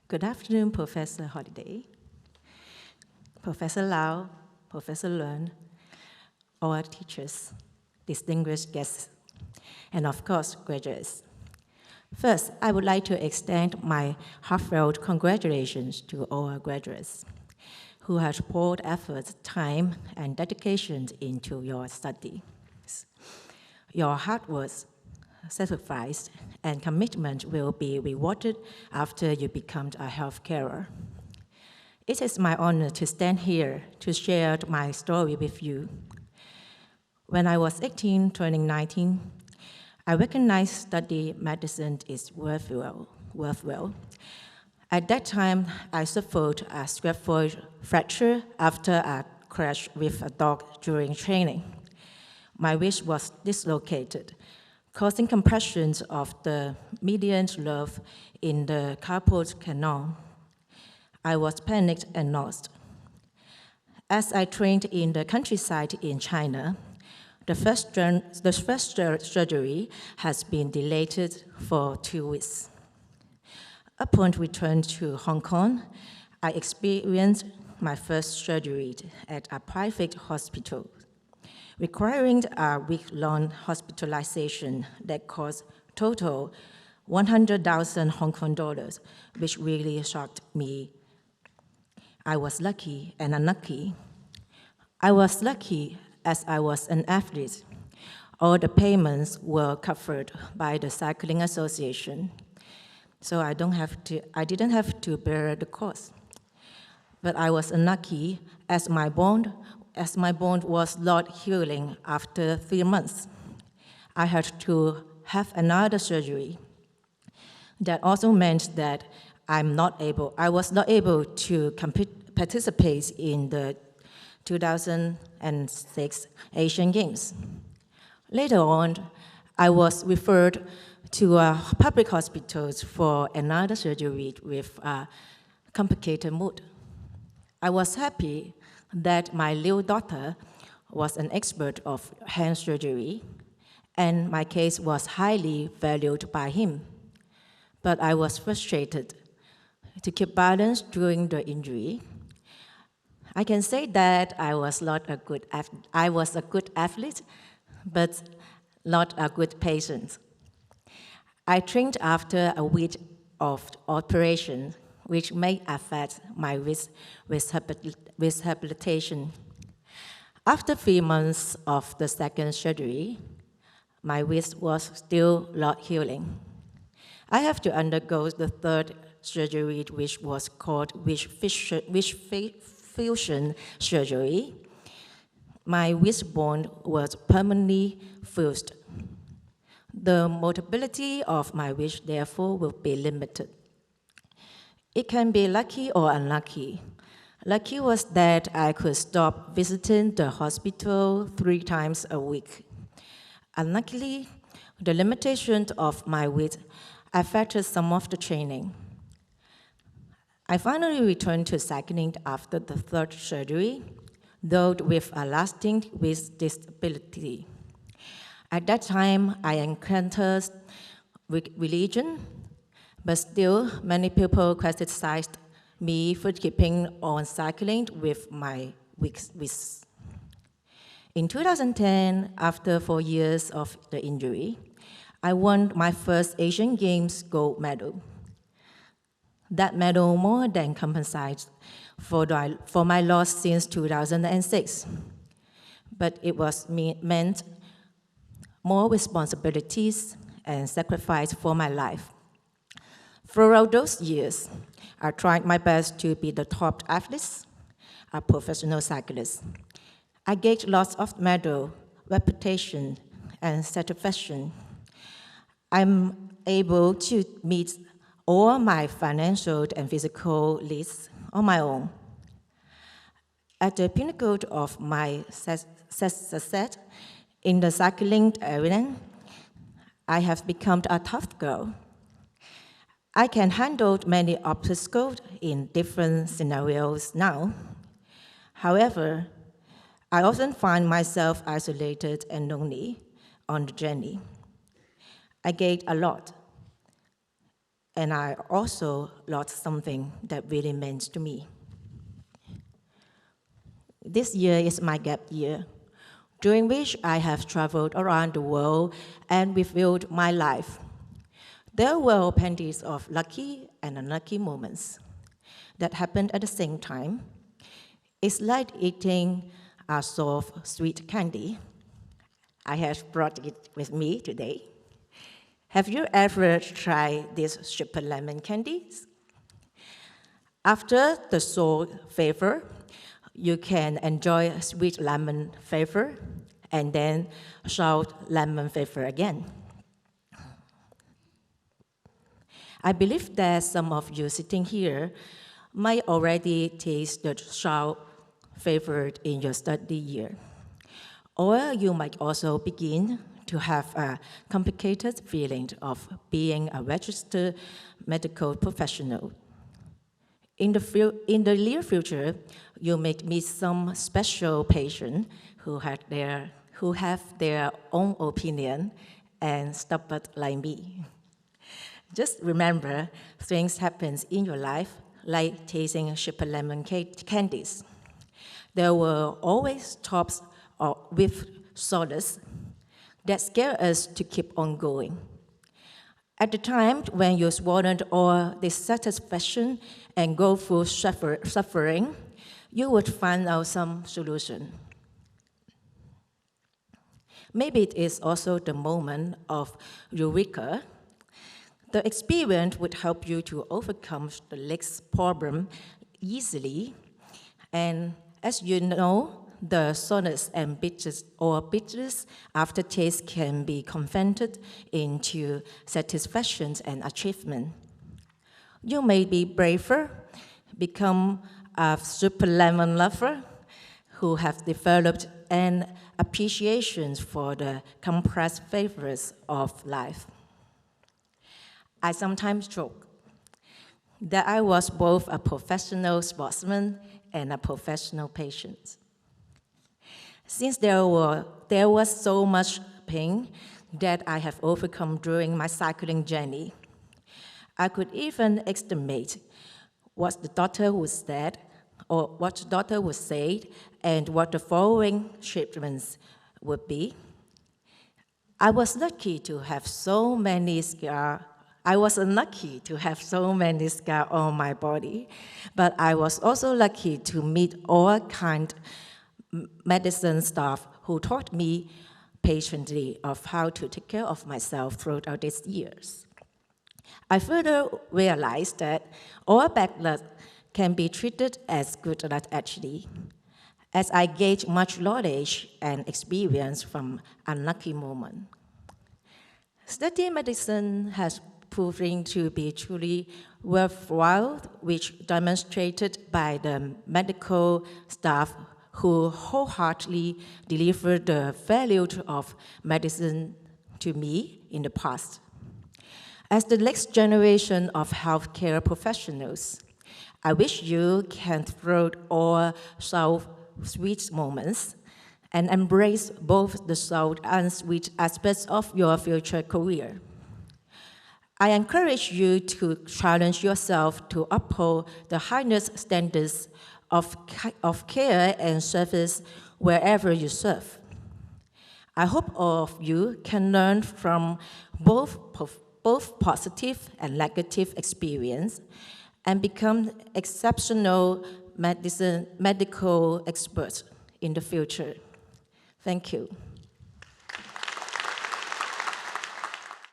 Good afternoon, Professor Holiday, Professor Lau, Professor Leung, all our teachers, distinguished guests, and of course, graduates. First, I would like to extend my heartfelt congratulations to all our graduates who have poured effort, time, and dedication into your study. Your hard work, sacrifice, and commitment will be rewarded after you become a healthcarer. It is my honor to stand here to share my story with you. When I was 18, turning 19, I recognized studying medicine is worthwhile. At that time, I suffered a scaphoid fracture after a crash with a dog during training. My wrist was dislocated, causing compressions of the median nerve in the carpal canal. I was panicked and lost. As I trained in the countryside in China, the first surgery has been delayed for 2 weeks. Upon return to Hong Kong, I experienced my first surgery at a private hospital, requiring a week-long hospitalization that cost total 100,000 Hong Kong dollars, which really shocked me. I was lucky and unlucky. I was lucky as I was an athlete. All the payments were covered by the Cycling Association, so I didn't have to bear the cost. But I was unlucky as my bone was not healing after 3 months. I had to have another surgery. That also meant that I was not able to participate in the 2006 Asian Games. Later on, I was referred to a public hospital for another surgery with a complicated mood. I was happy that my little daughter was an expert of hand surgery, and my case was highly valued by him. But I was frustrated to keep balance during the injury. I can say that I was a good athlete, but not a good patient. I trained after a week of operation, which may affect my wrist rehabilitation. After 3 months of the second surgery, my wrist was still not healing. I have to undergo the third surgery, which was called wrist fusion surgery. My wrist bone was permanently fused. The mobility of my wrist, therefore, will be limited. It can be lucky or unlucky. Lucky was that I could stop visiting the hospital 3 times a week. Unluckily, the limitation of my weight affected some of the training. I finally returned to cycling after the third surgery, though with a lasting wrist disability. At that time, I encountered religion, but still many people criticized me for keeping on cycling with my wrist. In 2010, after 4 years of the injury, I won my first Asian Games gold medal. That medal more than compensates for my loss since 2006, but it was meant more responsibilities and sacrifice for my life. Throughout those years, I tried my best to be the top athlete, a professional cyclist. I gained lots of medal, reputation, and satisfaction. I'm able to meet all my financial and physical needs on my own. At the pinnacle of my success in the cycling arena, I have become a tough girl. I can handle many obstacles in different scenarios now. However, I often find myself isolated and lonely on the journey. I gained a lot. and I also lost something that really meant to me. This year is my gap year, during which I have traveled around the world and reviewed my life. There were plenty of lucky and unlucky moments that happened at the same time. It's like eating a soft, sweet candy. I have brought it with me today. Have you ever tried these super lemon candies? After the sour flavor, you can enjoy sweet lemon flavor and then sour lemon flavor again. I believe that some of you sitting here might already taste the sour flavor in your study year. Or you might also begin to have a complicated feeling of being a registered medical professional. In the near future, you may meet some special patients who have their own opinion and stubborn like me. Just remember, things happen in your life like tasting super lemon candies. There were always tops with solace that scare us to keep on going. At the time when you swallow all dissatisfaction and go through suffering, you would find out some solution. Maybe it is also the moment of eureka. The experience would help you to overcome the next problem easily. And as you know, the soreness and bitterness aftertaste can be converted into satisfaction and achievement. You may be braver, become a super lemon lover who have developed an appreciation for the complex flavors of life. I sometimes joke that I was both a professional sportsman and a professional patient. Since there was so much pain that I have overcome during my cycling journey, I could even estimate what the doctor would say, and what the following treatments would be. I was lucky to have so many scars. I was unlucky to have so many scars on my body, but I was also lucky to meet all kinds of medicine staff who taught me patiently of how to take care of myself throughout these years. I further realized that all bad luck can be treated as good luck actually, as I gained much knowledge and experience from unlucky moments. Studying medicine has proven to be truly worthwhile, which demonstrated by the medical staff who wholeheartedly delivered the value of medicine to me in the past. As the next generation of healthcare professionals, I wish you can throw all sour, sweet moments and embrace both the sour and sweet aspects of your future career. I encourage you to challenge yourself to uphold the highest standards of care and service wherever you serve. I hope all of you can learn from both positive and negative experience and become exceptional medical experts in the future. Thank you.